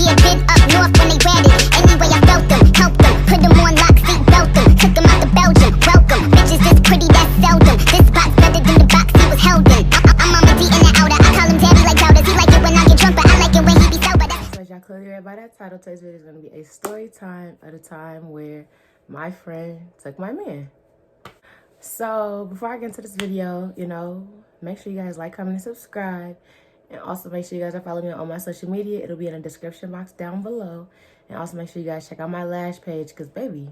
Yeah, been up north when they ratted. Anyway, I felt them, helped them, put them on lock, seat belt them, took them out to Belgium. Welcome, bitches this pretty, that's seldom. This box better than the box he was held in. I'm on my D in the outer. I call him daddy like doubters. He like it when I get drunk, but I like it when he be sober. So as y'all clearly read by that title, today's video is going to be a story time at a time where my friend took my man. So before I get into this video, make sure you guys like, comment, and subscribe. And also make sure you guys are following me on my social media. It'll be in the description box down below. And also make sure you guys check out my Lash page, because baby,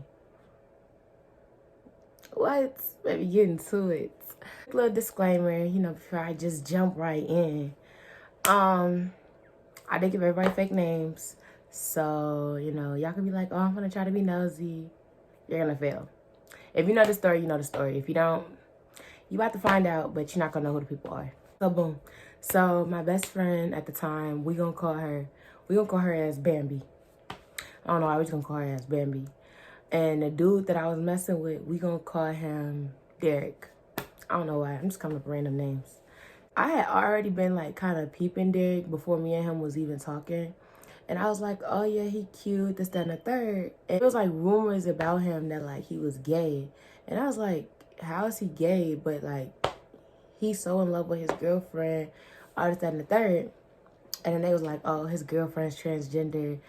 baby, get into it. A little disclaimer, before I just jump right in. I did give everybody fake names. So, y'all can be like, oh, I'm gonna try to be nosy. You're gonna fail. If you know the story, you know the story. If you don't, you have to find out, but you're not gonna know who the people are. So boom. So my best friend at the time, we gonna call her as Bambi. I don't know why we just gonna call her as Bambi. And the dude that I was messing with, we gonna call him Derek. I don't know why. I'm just coming up with random names. I had already been like kind of peeping Derek before me and him was even talking. And I was like, oh yeah, he cute, this, that, and the third. And it was like rumors about him that like he was gay. And I was like, how is he gay? But like, he's so in love with his girlfriend, all this, that, and the third. And then they was like, oh, his girlfriend's transgender.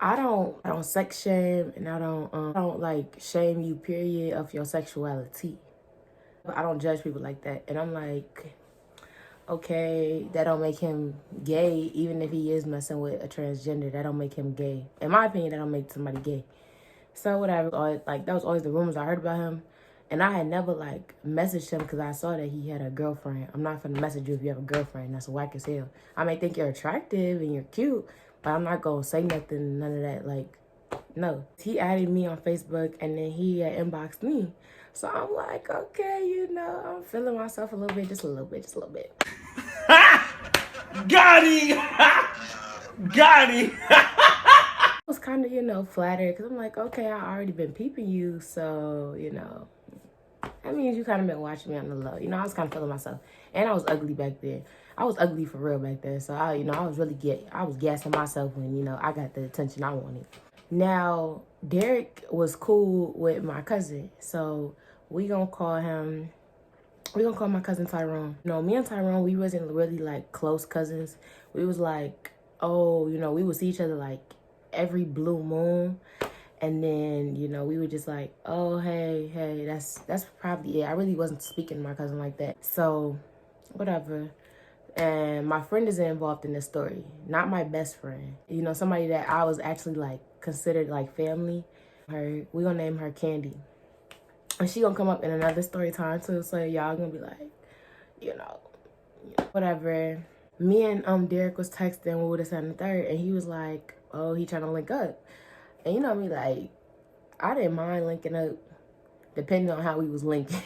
I don't sex shame, and I don't like shame you, period, of your sexuality. But I don't judge people like that. And I'm like, okay, that don't make him gay. Even if he is messing with a transgender, that don't make him gay. In my opinion, that don't make somebody gay. So whatever, like that was always the rumors I heard about him. And I had never like messaged him because I saw that he had a girlfriend. I'm not gonna message you if you have a girlfriend. That's whack as hell. I may think you're attractive and you're cute, but I'm not gonna say nothing, none of that. Like, no. He added me on Facebook and then he had inboxed me. So I'm like, okay, I'm feeling myself a little bit, just a little bit. Got him! Got him! I was kind of, flattered because I'm like, okay, I already been peeping you, so, that means you kind of been watching me on the low. I was kind of feeling myself. And I was ugly back then. I was ugly for real back then. So, I was really I was gassing myself when, I got the attention I wanted. Now, Derek was cool with my cousin. So, we gonna call my cousin Tyrone. Me and Tyrone, we wasn't really like close cousins. We was like, oh, we would see each other like every blue moon. And then, we were just like, oh, hey, that's probably it. I really wasn't speaking to my cousin like that. So, whatever. And my friend is involved in this story. Not my best friend. Somebody that I was actually like considered like family. We gonna name her Candy. And she gonna come up in another story time too. So y'all gonna be like, whatever. Me and Derek was texting with this and the third. And he was like, oh, he trying to link up. And you know me, like, I didn't mind linking up depending on how we was linking.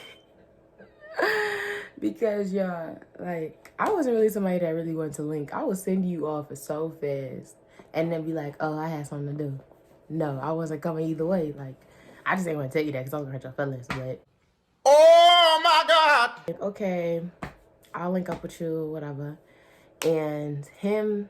Because, y'all, like, I wasn't really somebody that really wanted to link. I would send you off so fast and then be like, oh, I had something to do. No, I wasn't coming either way. Like, I just didn't want to tell you that because I was going to hurt your feelings. But, Oh my God! Okay, I'll link up with you, whatever. And him...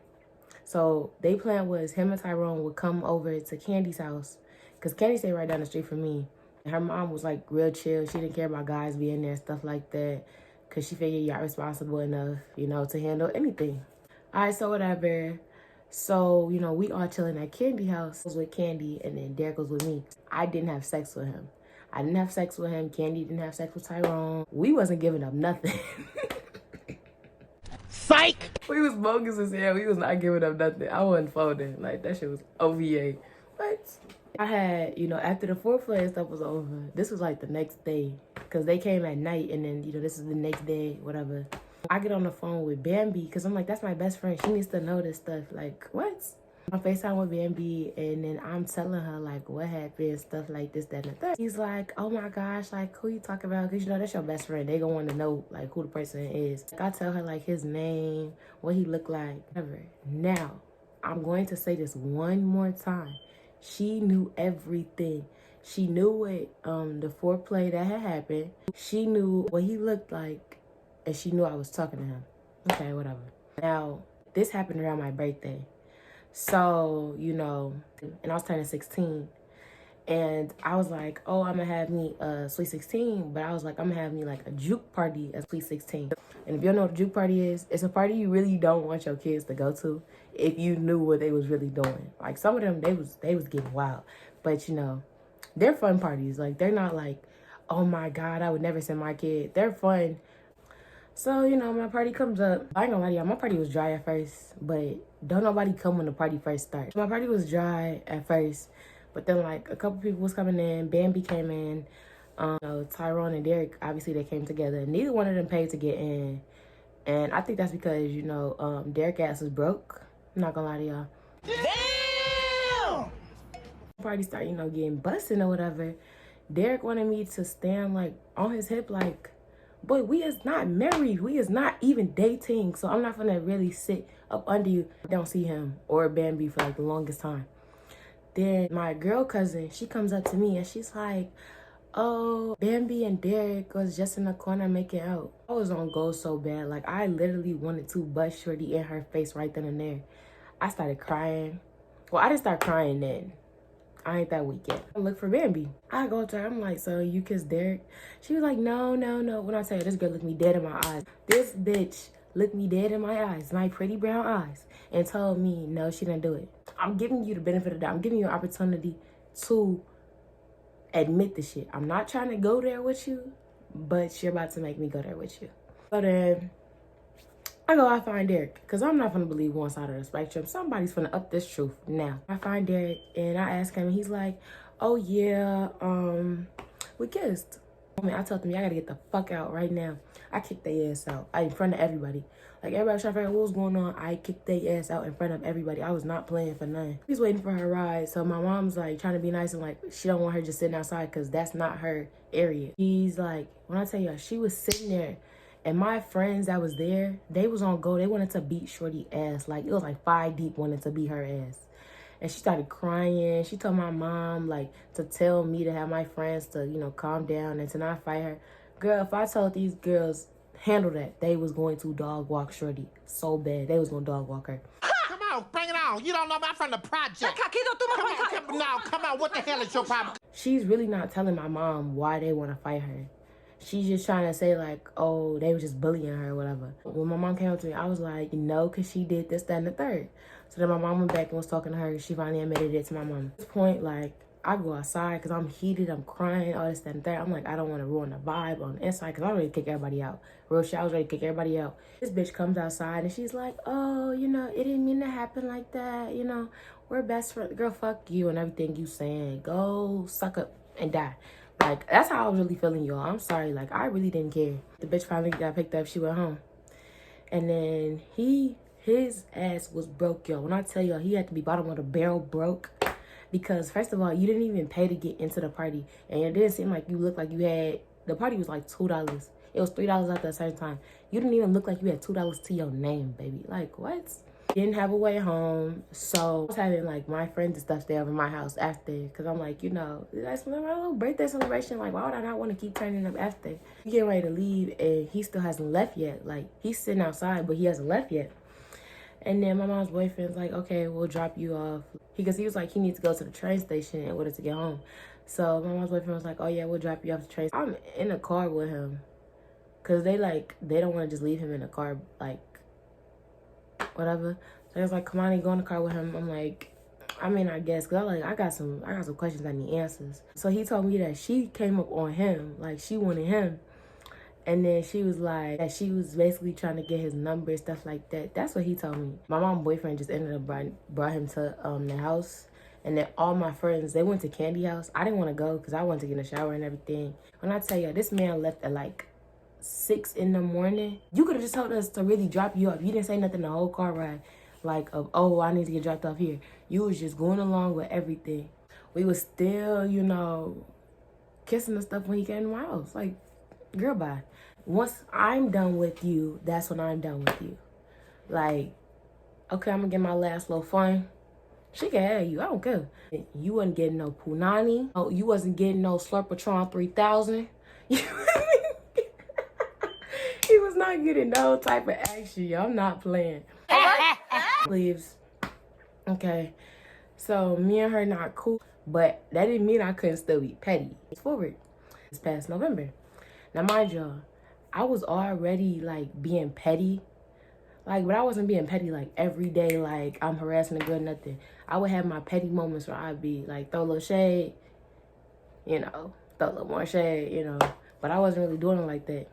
So they plan was him and Tyrone would come over to Candy's house because Candy stayed right down the street from me. And her mom was like real chill. She didn't care about guys being there, stuff like that, because she figured y'all responsible enough, to handle anything. All right, so whatever. So, we all chilling at Candy house. I was with Candy and then Derek was with me. I didn't have sex with him. I didn't have sex with him. Candy didn't have sex with Tyrone. We wasn't giving up nothing. Psych! We was bogus as hell. We was not giving up nothing. I wasn't folding. Like, that shit was OVA. But I had, after the foreplay and stuff was over, this was like the next day. Because they came at night and then, this is the next day, whatever. I get on the phone with Bambi because I'm like, that's my best friend. She needs to know this stuff. Like, what? On FaceTime with Bambi, and then I'm telling her, like, what happened, stuff like this, that, and the third. He's like, oh my gosh, like, who you talking about? Because, that's your best friend. They gonna want to know, like, who the person is. Like, I tell her, like, his name, what he looked like, whatever. Now, I'm going to say this one more time. She knew everything. She knew what, the foreplay that had happened. She knew what he looked like, and she knew I was talking to him. Okay, whatever. Now, this happened around my birthday. So, you know, and I was turning 16. And I was like, oh, I'm gonna have me a sweet 16, but I was like, I'm gonna have me like a juke party at sweet 16. And if you don't know what a juke party is, it's a party you really don't want your kids to go to if you knew what they was really doing. Like some of them, they was getting wild, but you know, they're fun parties. Like they're not like, oh my God, I would never send my kid. They're fun. So, you know, my party comes up. I ain't gonna lie to y'all, my party was dry at first, but don't nobody come when the party first starts. My party was dry at first, but then like a couple people was coming in. Bambi came in. You know, Tyrone and Derek, obviously they came together. Neither one of them paid to get in. And I think that's because, you know, Derek ass was broke. I'm not gonna lie to y'all. Damn! Party started, you know, getting busted or whatever. Derek wanted me to stand like on his hip like, boy, we is not married. We is not even dating. So I'm not gonna really sit up under you. I don't see him or Bambi for like the longest time. Then my girl cousin, she comes up to me and she's like, oh, Bambi and Derek was just in the corner making out. I was on go so bad. Like I literally wanted to bust Shorty in her face right then and there. I started crying. Well, I didn't start crying then. I ain't that weak yet. I look for Bambi. I go to her. I'm like, so you kissed Derek? She was like, no, no, no. When I tell you, this girl looked me dead in my eyes. This bitch looked me dead in my eyes, my pretty brown eyes, and told me, no, she didn't do it. I'm giving you the benefit of the doubt. I'm giving you an opportunity to admit the shit. I'm not trying to go there with you, but you're about to make me go there with you. So then I find Derek, because I'm not going to believe one side of the spectrum. Somebody's going to up this truth now. I find Derek, and I ask him, and he's like, oh, yeah, we kissed. I told him, y'all got to get the fuck out right now. I kicked their ass out in front of everybody. Like, everybody was trying to figure out what was going on. I kicked their ass out in front of everybody. I was not playing for nothing. He's waiting for her ride, so my mom's, like, trying to be nice and, like, she don't want her just sitting outside because that's not her area. He's like, when I tell you, she was sitting there. And my friends that was there, they was on go. They wanted to beat Shorty ass. Like, it was like 5 deep wanted to beat her ass. And she started crying. She told my mom, like, to tell me to have my friends to, you know, calm down and to not fight her. Girl, if I told these girls, handle that, they was going to dog walk Shorty so bad. They was going to dog walk her. Come on, bring it on. You don't know I'm from the project. Come on. What the hell is your problem? She's really not telling my mom why they want to fight her. She's just trying to say, like, oh, they were just bullying her or whatever. When my mom came up to me, I was like, no, because she did this, that, and the third. So then my mom went back and was talking to her. She finally admitted it to my mom. At this point, like, I go outside because I'm heated, I'm crying, all this, that, and the third. I'm like, I don't want to ruin the vibe on the inside because I'm ready to kick everybody out. Real shit, I was ready to kick everybody out. This bitch comes outside and she's like, oh, you know, it didn't mean to happen like that. You know, we're best friends. Girl, fuck you and everything you saying. Go suck up and die. Like, that's how I was really feeling, y'all. I'm sorry. Like, I really didn't care. The bitch finally got picked up. She went home. And then his ass was broke, y'all. When I tell y'all, he had to be bottom of the barrel broke. Because, first of all, you didn't even pay to get into the party. And it didn't seem like you looked like you had... The party was like $2. It was $3 at the same time. You didn't even look like you had $2 to your name, baby. Like, what? Didn't have a way home, so I was having like my friends and stuff stay over my house after, because I'm like, you know, that's my little birthday celebration. Like, why would I not want to keep turning up after? We getting ready to leave and he still hasn't left yet. Like, he's sitting outside, but he hasn't left yet. And then my mom's boyfriend's like, okay, we'll drop you off, because he was like, he needs to go to the train station in order to get home. So my mom's boyfriend was like, oh yeah, we'll drop you off the train. I'm in a car with him, because they don't want to just leave him in the car, like, whatever. So I was like, Kamoni, go in the car with him. I'm like, I mean, I guess, because I got some questions I need answers. So he told me that she came up on him, like she wanted him. And then she was like, that she was basically trying to get his number, stuff like that. That's what he told me. My mom's boyfriend just ended up brought him to the house. And then all my friends, they went to Candy House. I didn't want to go because I wanted to get in the shower and everything. When I tell you, this man left at like 6 in the morning. You could have just told us to really drop you off. You didn't say nothing the whole car ride, like, oh, I need to get dropped off here. You was just going along with everything. We was still, you know, kissing and stuff when he came to my house. Like, girl, bye. Once I'm done with you, that's when I'm done with you. Like, okay, I'm gonna get my last little fun. She can have you, I don't care. You wasn't getting no Punani. Oh, you wasn't getting no Slurpatron 3000. He was not getting no type of action, y'all. I'm not playing. Leaves. Okay, so me and her not cool, but that didn't mean I couldn't still be petty. It's forward. This past November. Now, mind y'all, I was already like being petty. Like, but I wasn't being petty like every day, like I'm harassing a girl, nothing. I would have my petty moments where I'd be like, throw a little shade, you know, throw a little more shade, you know. But I wasn't really doing it like that.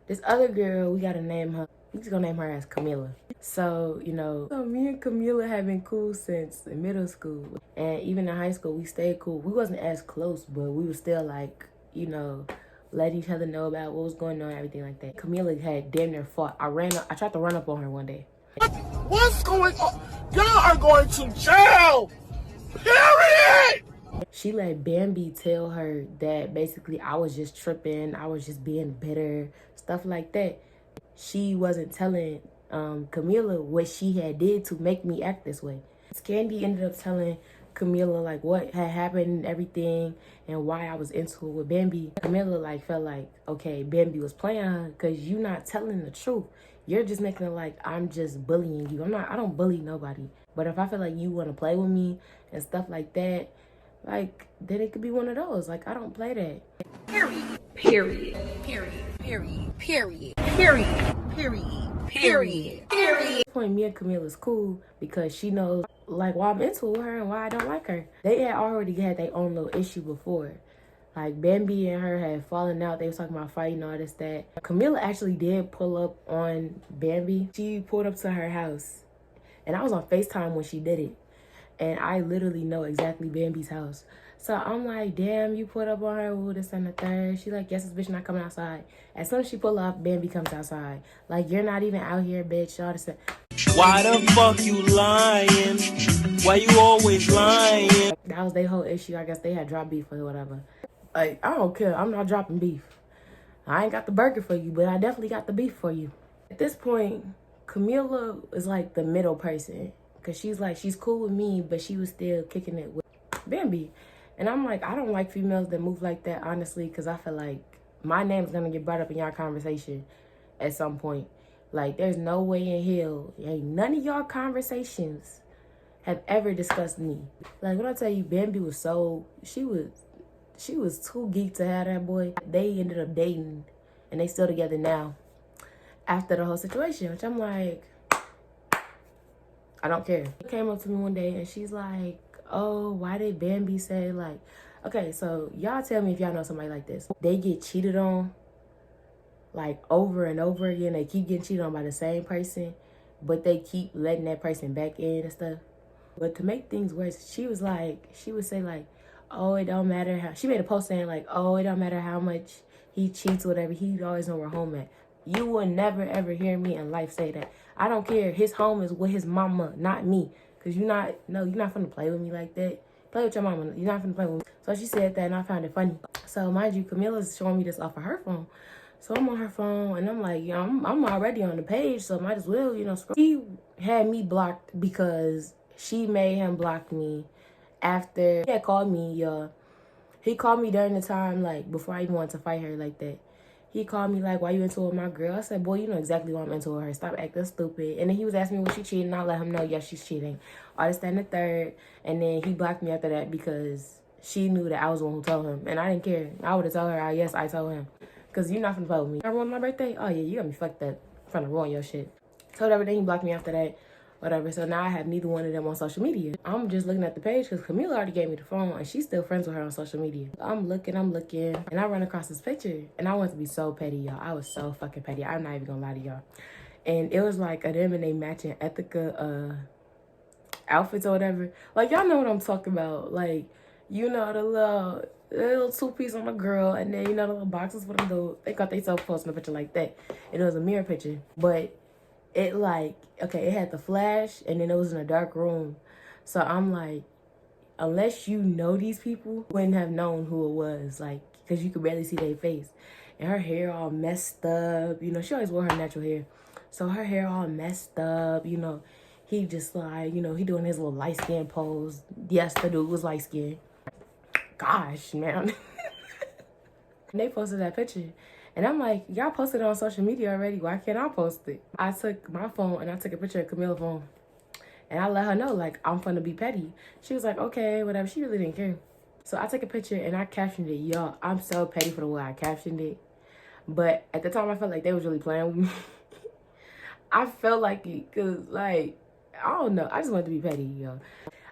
This other girl, we gotta name her. We just gonna name her as Camila. So, you know, so me and Camila have been cool since middle school. And even in high school, we stayed cool. We wasn't as close, but we were still like, you know, let each other know about what was going on, everything like that. Camila had damn near fought. I tried to run up on her one day. What's going on? Y'all are going to jail! Period! She let Bambi tell her that basically I was just tripping, I was just being bitter, stuff like that. She wasn't telling Camila what she had did to make me act this way. Candy ended up telling Camila like what had happened and everything and why I was into it with Bambi. Camila like felt like, okay, Bambi was playing her because you not telling the truth. You're just making it like I'm just bullying you. I don't bully nobody. But if I feel like you want to play with me and stuff like that, like, then it could be one of those. Like, I don't play that. Period. Period. Period. Period. Period. Period. Period. Period. Period. At this point, me and Camila's cool because she knows, like, why I'm into her and why I don't like her. They had already had their own little issue before. Like, Bambi and her had fallen out. They was talking about fighting, all this, that. Camila actually did pull up on Bambi. She pulled up to her house. And I was on FaceTime when she did it. And I literally know exactly Bambi's house. So I'm like, damn, you put up on her, ooh, this and the third. She like, yes, this bitch not coming outside. As soon as she pull up, Bambi comes outside. Like, you're not even out here, bitch. All this. Why the fuck you lying? Why you always lying? That was their whole issue. I guess they had dropped beef or whatever. Like, I don't care. I'm not dropping beef. I ain't got the burger for you, but I definitely got the beef for you. At this point, Camila is like the middle person. Because she's like, she's cool with me, but she was still kicking it with Bambi. And I'm like, I don't like females that move like that, honestly, because I feel like my name's going to get brought up in y'all conversation at some point. Like, there's no way in hell, ain't none of y'all conversations have ever discussed me. Like, when I tell you, Bambi was so, she was too geek to have that boy. They ended up dating, and they still together now after the whole situation, which I'm like, I don't care. She came up to me one day and she's like, oh, why did Bambi say, like, okay, so y'all tell me if y'all know somebody like this. They get cheated on like over and over again. They keep getting cheated on by the same person, but they keep letting that person back in and stuff. But to make things worse, she would say like, oh, it don't matter how, she made a post saying like, oh, it don't matter how much he cheats or whatever, he always know where home at. You will never ever hear me in life say that. I don't care. His home is with his mama, not me. Cause you're not finna play with me like that. Play with your mama. You're not finna play with me. So she said that and I found it funny. So mind you, Camila's showing me this off of her phone. So I'm on her phone and I'm like, I'm already on the page, so might as well, scroll. He had me blocked because she made him block me after he had called me, he called me during the time, like, before I even wanted to fight her like that. He called me like, why you into it with my girl? I said, boy, you know exactly why I'm into her. Stop acting stupid. And then he was asking me, was she cheating? I let him know, yes, she's cheating. All this, that, and the third. And then he blocked me after that because she knew that I was the one who told him. And I didn't care. I would have told her, yes, I told him. Because you're not finna play with me. I ruined my birthday? Oh, yeah, you got me fucked up. Trying to ruin your shit. Told everything. He blocked me after that. Whatever. So now I have neither one of them on social media. I'm just looking at the page because Camila already gave me the phone and she's still friends with her on social media. I'm looking, and I run across this picture and I want to be so petty, y'all. I was so fucking petty. I'm not even gonna lie to y'all. And it was like a them and they matching Ethica outfits or whatever. Like, y'all know what I'm talking about. Like, the little two-piece on the girl and then, the little boxes for the dude. They got themselves posting a picture like that. And it was a mirror picture. But it like, okay, it had the flash and then it was in a dark room. So I'm like, unless you know these people, you wouldn't have known who it was, like, because you could barely see their face. And her hair all messed up, she always wore her natural hair. So her hair all messed up, he just like, he doing his little light skin pose. Yes, the dude was light skin. Gosh, man. And they posted that picture. And I'm like, y'all posted it on social media already. Why can't I post it? I took my phone and I took a picture of Camila's phone. And I let her know, like, I'm finna be petty. She was like, okay, whatever. She really didn't care. So I take a picture and I captioned it. Y'all, I'm so petty for the way I captioned it. But at the time, I felt like they was really playing with me. I felt like it because, like, I don't know. I just wanted to be petty, y'all.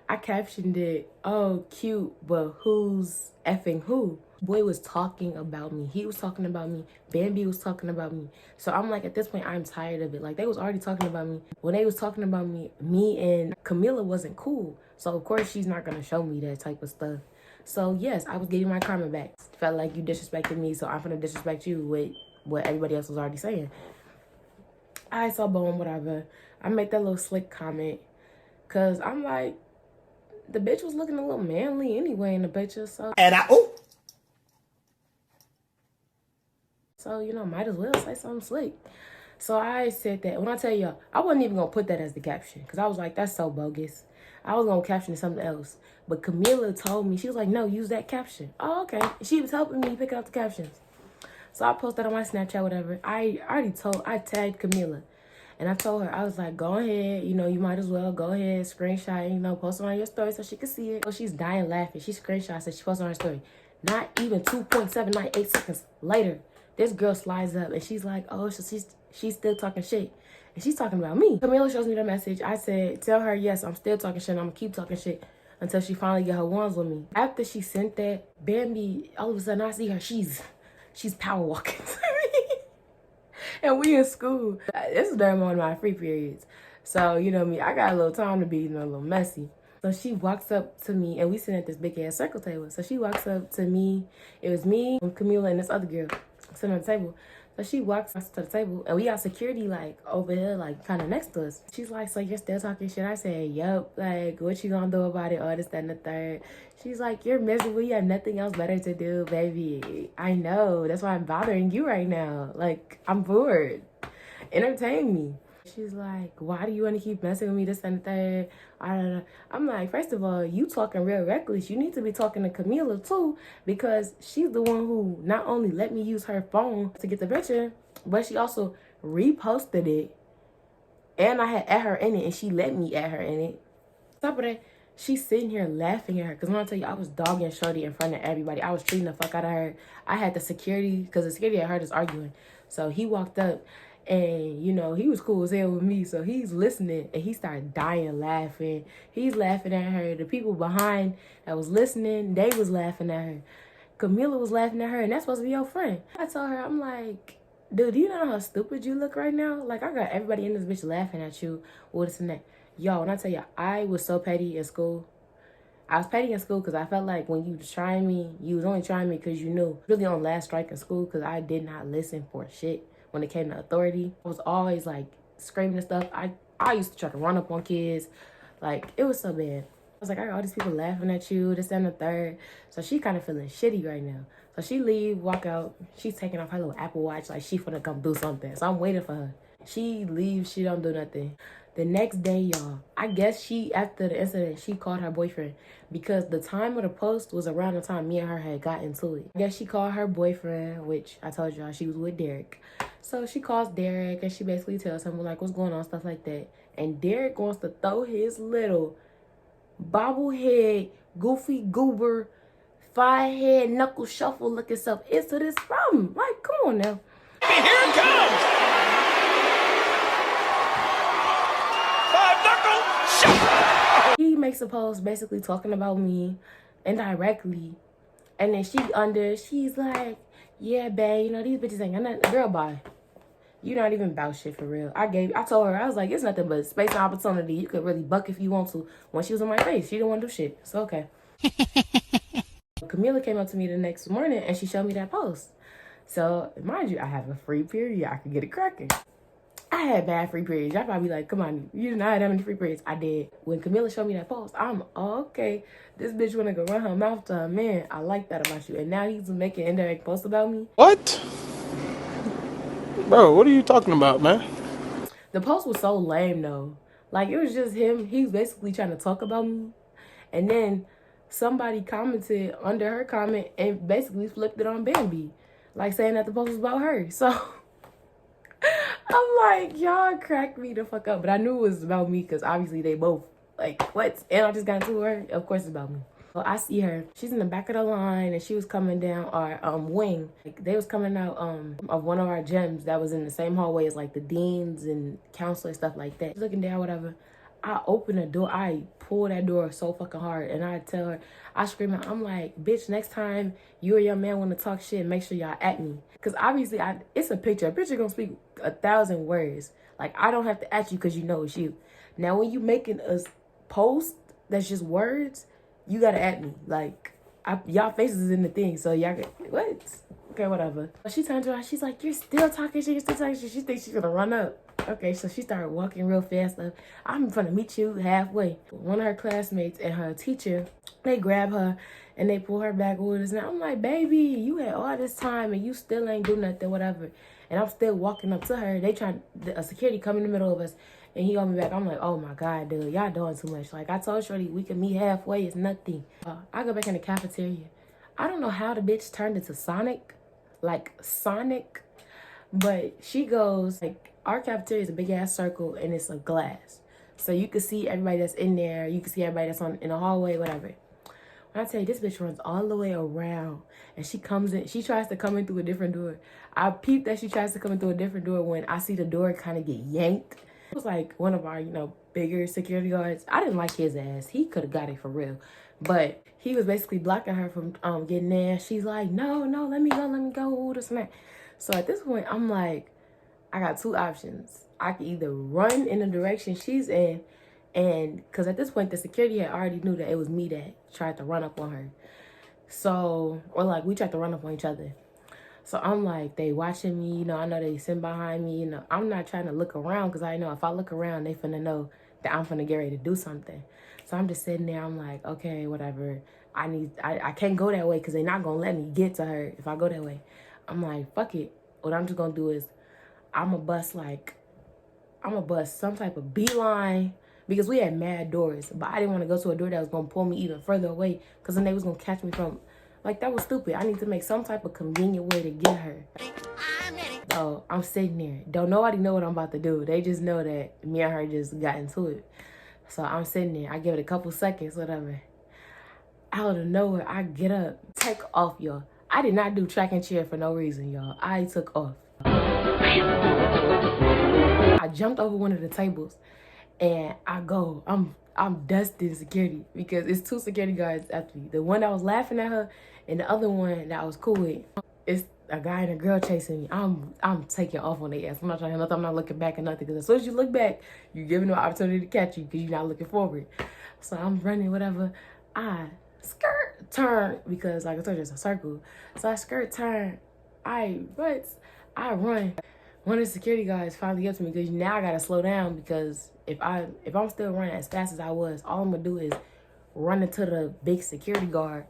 I captioned it, oh, cute, but who's effing who? Boy was talking about me. He was talking about me. Bambi was talking about me. So I'm like, at this point, I'm tired of it. Like, they was already talking about me. When they was talking about me and Camila wasn't cool. So, of course, she's not going to show me that type of stuff. So, yes, I was getting my karma back. Felt like you disrespected me, so I'm going to disrespect you with what everybody else was already saying. I saw boom, whatever. I made that little slick comment. Because I'm like, the bitch was looking a little manly anyway in the picture, so. And So, you know, might as well say something slick. So I said that. When I tell y'all, I wasn't even going to put that as the caption. Because I was like, that's so bogus. I was going to caption something else. But Camila told me, she was like, no, use that caption. Oh, okay. She was helping me pick out the captions. So I posted on my Snapchat, whatever. I tagged Camila. And I told her, I was like, go ahead, you know, you might as well go ahead, screenshot, you know, post it on your story so she can see it. So she's dying laughing. She screenshots it, she posted on her story. Not even 2.798 seconds later, this girl slides up and she's like, oh, so she's still talking shit. And she's talking about me. Camila shows me the message. I said, tell her, yes, I'm still talking shit. I'm going to keep talking shit until she finally get her ones with me. After she sent that, Bambi, all of a sudden I see her, she's power walking. And we in school. This is during one of my free periods. So, you know me, I got a little time to be, you know, a little messy. So she walks up to me, and we sitting at this big ass circle table. So she walks up to me. It was me, Camila, and this other girl sitting on the table. So she walks us to the table, and we got security, like, over here, like, kind of next to us. She's like, so you're still talking shit? I said, yup. Like, what you gonna do about it? All this, that, and the third. She's like, you're miserable. You have nothing else better to do, baby. I know. That's why I'm bothering you right now. Like, I'm bored. Entertain me. She's like, why do you want to keep messing with me, this and the third? I don't know. I'm like, first of all, you talking real reckless. You need to be talking to Camila too, because she's the one who not only let me use her phone to get the picture, but she also reposted it. And I had at her in it, and she let me at her in it. On top of that, she's sitting here laughing at her. Because when I tell you, I was dogging Shorty in front of everybody. I was treating the fuck out of her. I had the security, because the security had heard us arguing. So he walked up. And, you know, he was cool as hell with me. So he's listening and he started dying laughing. He's laughing at her. The people behind that was listening, they was laughing at her. Camila was laughing at her, and that's supposed to be your friend. I told her, I'm like, dude, do you know how stupid you look right now? Like, I got everybody in this bitch laughing at you. With this and that. Yo, when I tell you, I was so petty in school. I was petty in school because I felt like when you was trying me, you was only trying me because you knew. Really on last strike in school because I did not listen for shit. When it came to authority, I was always like screaming and stuff. I used to try to run up on kids. Like, it was so bad. I was like, I got all these people laughing at you, this and the third. So she kind of feeling shitty right now. So she leave, walk out. She's taking off her little Apple Watch like she finna come do something. So I'm waiting for her. She leaves, she don't do nothing. The next day, y'all, I guess after the incident, she called her boyfriend because the time of the post was around the time me and her had got into it. I guess she called her boyfriend, which I told y'all she was with Derek. So she calls Derek and she basically tells him, like, what's going on, stuff like that. And Derek wants to throw his little bobblehead, goofy goober, five-head, knuckle shuffle looking self into this problem. Like, come on now. Here it comes! Five knuckle shuffle! He makes a post basically talking about me indirectly. And then she's like, yeah, babe, you know, these bitches ain't got nothing. Girl, bye. You not even about shit for real. I told her, I was like, it's nothing but space and opportunity. You could really buck if you want to. When she was in my face, she didn't want to do shit. So, okay. Camila came up to me the next morning and she showed me that post. So, mind you, I have a free period. I could get it cracking. I had bad free periods. Y'all probably like, come on, you did not have that many free periods. I did. When Camila showed me that post, I'm okay. This bitch wanna go run her mouth to her man. I like that about you. And now he's making indirect posts about me. What? Bro, what are you talking about, man? The post was so lame though. Like, it was just him. He's basically trying to talk about me. And then somebody commented under her comment and basically flipped it on Bambi. Like, saying that the post was about her. So I'm like, y'all cracked me the fuck up. But I knew it was about me because obviously they both like, what? And I just got into her. Of course it's about me. So I see her. She's in the back of the line and she was coming down our wing. Like, they was coming out of one of our gyms that was in the same hallway as like the deans and counselors, stuff like that. She's looking down, whatever. I open the door. I pull that door so fucking hard and I tell her, I scream out, I'm like, bitch, next time you or your man want to talk shit, make sure y'all at me. Because obviously it's a picture. A picture gonna speak 1,000 words. Like, I don't have to at you because you know it's you. Now when you making a post that's just words, you gotta at me. Like, y'all faces is in the thing, so y'all what? Okay, whatever. She turns around, she's like, you're still talking shit, you're still talking shit. She thinks she's gonna run up. Okay, so she started walking real fast. Like, I'm gonna meet you halfway. One of her classmates and her teacher, they grab her and they pull her back with us. And I'm like, baby, you had all this time and you still ain't do nothing, whatever. And I'm still walking up to her. They trying, a security come in the middle of us and he got me back. I'm like, oh my God, dude, y'all doing too much. Like, I told Shorty we can meet halfway. It's nothing. I go back in the cafeteria. I don't know how the bitch turned into Sonic. Like, Sonic. But she goes, like, our cafeteria is a big ass circle and it's a glass. So you can see everybody that's in there. You can see everybody that's in the hallway, whatever. When I tell you, this bitch runs all the way around and she comes in. She tries to come in through a different door. I peeped that she tries to come in through a different door when I see the door kind of get yanked. It was like one of our, bigger security guards. I didn't like his ass. He could have got it for real. But he was basically blocking her from getting there. She's like, no, let me go, this and that. So at this point, I'm like, I got two options. I can either run in the direction she's in, and because at this point, the security had already knew that it was me that tried to run up on her. So, or like we tried to run up on each other. So I'm like, they watching me, I know they sitting behind me, I'm not trying to look around because I know if I look around, they finna know that I'm finna get ready to do something. So I'm just sitting there, I'm like, okay, whatever. I can't go that way because they're not gonna let me get to her if I go that way. I'm like, fuck it. What I'm just gonna do is I'm gonna bust some type of beeline because we had mad doors, but I didn't want to go to a door that was gonna pull me even further away because then they was gonna catch me from, like, that was stupid. I need to make some type of convenient way to get her. So I'm sitting there. Don't nobody know what I'm about to do. They just know that me and her just got into it. So I'm sitting there. I give it a couple seconds, whatever. Out of nowhere, I get up, take off, y'all. I did not do track and cheer for no reason, y'all. I took off. I jumped over one of the tables and I go. I'm dusting security because it's two security guards after me. The one that was laughing at her and the other one that I was cool with. It's a guy and a girl chasing me. I'm taking off on their ass. I'm not trying to nothing. I'm not looking back or nothing because as soon as you look back, you're giving them an opportunity to catch you because you're not looking forward. So I'm running, whatever. I skirt turn because like I told you, it's a circle. So I skirt turn. I run. One of the security guards finally gets to me because now I gotta slow down because if I'm still running as fast as I was, all I'm gonna do is run into the big security guard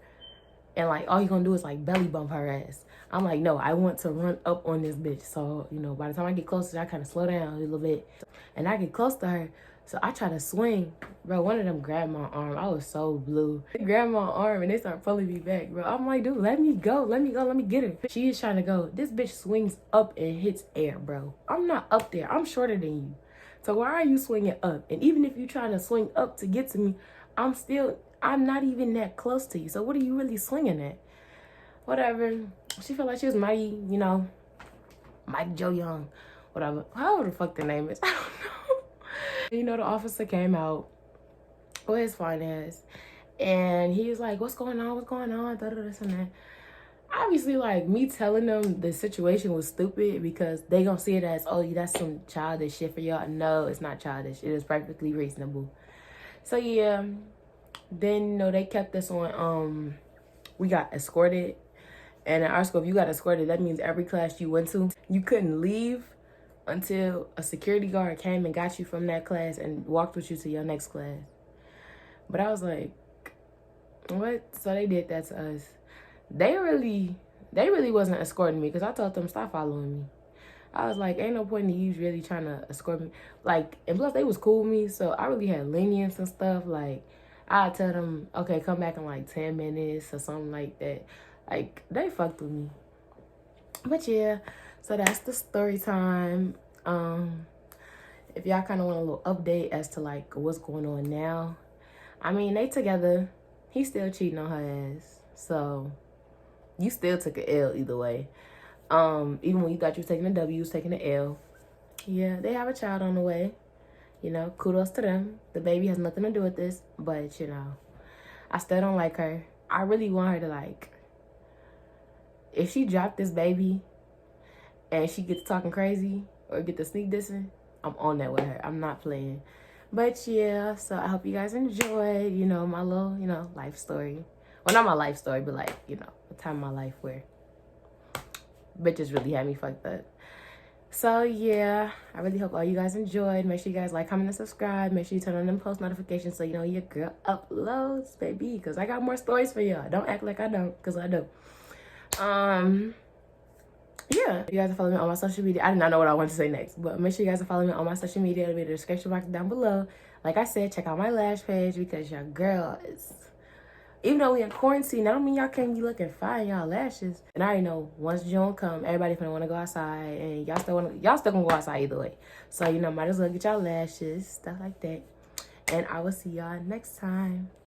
and like all he's gonna do is like belly bump her ass. I'm like, no, I want to run up on this bitch. So, by the time I get closer, I kind of slow down a little bit and I get close to her. So I try to swing. Bro, one of them grabbed my arm. I was so blue. They grabbed my arm and they start pulling me back, bro. I'm like, dude, let me go. Let me get her. She is trying to go. This bitch swings up and hits air, bro. I'm not up there. I'm shorter than you. So why are you swinging up? And even if you're trying to swing up to get to me, I'm not even that close to you. So what are you really swinging at? Whatever. She felt like she was Mighty, Mike Joe Young. Whatever. However the fuck the name is. I don't know. The officer came out with his fine ass. And he was like, what's going on? What's going on? This and that. Obviously, like, me telling them the situation was stupid because they gonna see it as, oh, that's some childish shit for y'all. No, it's not childish. It is perfectly reasonable. So, yeah. Then, they kept us on, we got escorted. And in our school, if you got escorted, that means every class you went to, you couldn't leave until a security guard came and got you from that class and walked with you to your next class. But I was like, what? So they did that to us. They really wasn't escorting me because I told them, stop following me. I was like, ain't no point in you really trying to escort me. Like, and plus they was cool with me, so I really had lenience and stuff. Like, I'd tell them, okay, come back in like 10 minutes or something like that. Like, they fucked with me. But yeah, so that's the story time. If y'all kind of want a little update as to like what's going on now, I mean, they together. He's still cheating on her ass, so you still took an L either way. Even when you thought you was taking a W, you was taking an L. Yeah, they have a child on the way. You know, kudos to them. The baby has nothing to do with this, but you know, I still don't like her. I really want her to like, if she dropped this baby and she gets talking crazy or get the sneak dissing, I'm on that with her. I'm not playing. But yeah, so I hope you guys enjoyed, you know, my little, you know, life story. Well, not my life story, but like, you know, the time in my life where bitches really had me fucked up. So yeah, I really hope all you guys enjoyed. Make sure you guys like, comment, and subscribe. Make sure you turn on them post notifications so you know your girl uploads, baby. Because I got more stories for y'all. Don't act like I don't, because I do. Yeah, if you guys are following me on my social media, I did not know what I wanted to say next, but make sure you guys are following me on my social media. It'll be in the description box down below. Like I said, check out my lash page because your girl is, even though we in quarantine, that don't mean y'all can't be looking fine, y'all lashes. And I already know once June come, everybody gonna want to go outside, and y'all still gonna go outside either way. So you know, might as well get y'all lashes, stuff like that. And I will see y'all next time.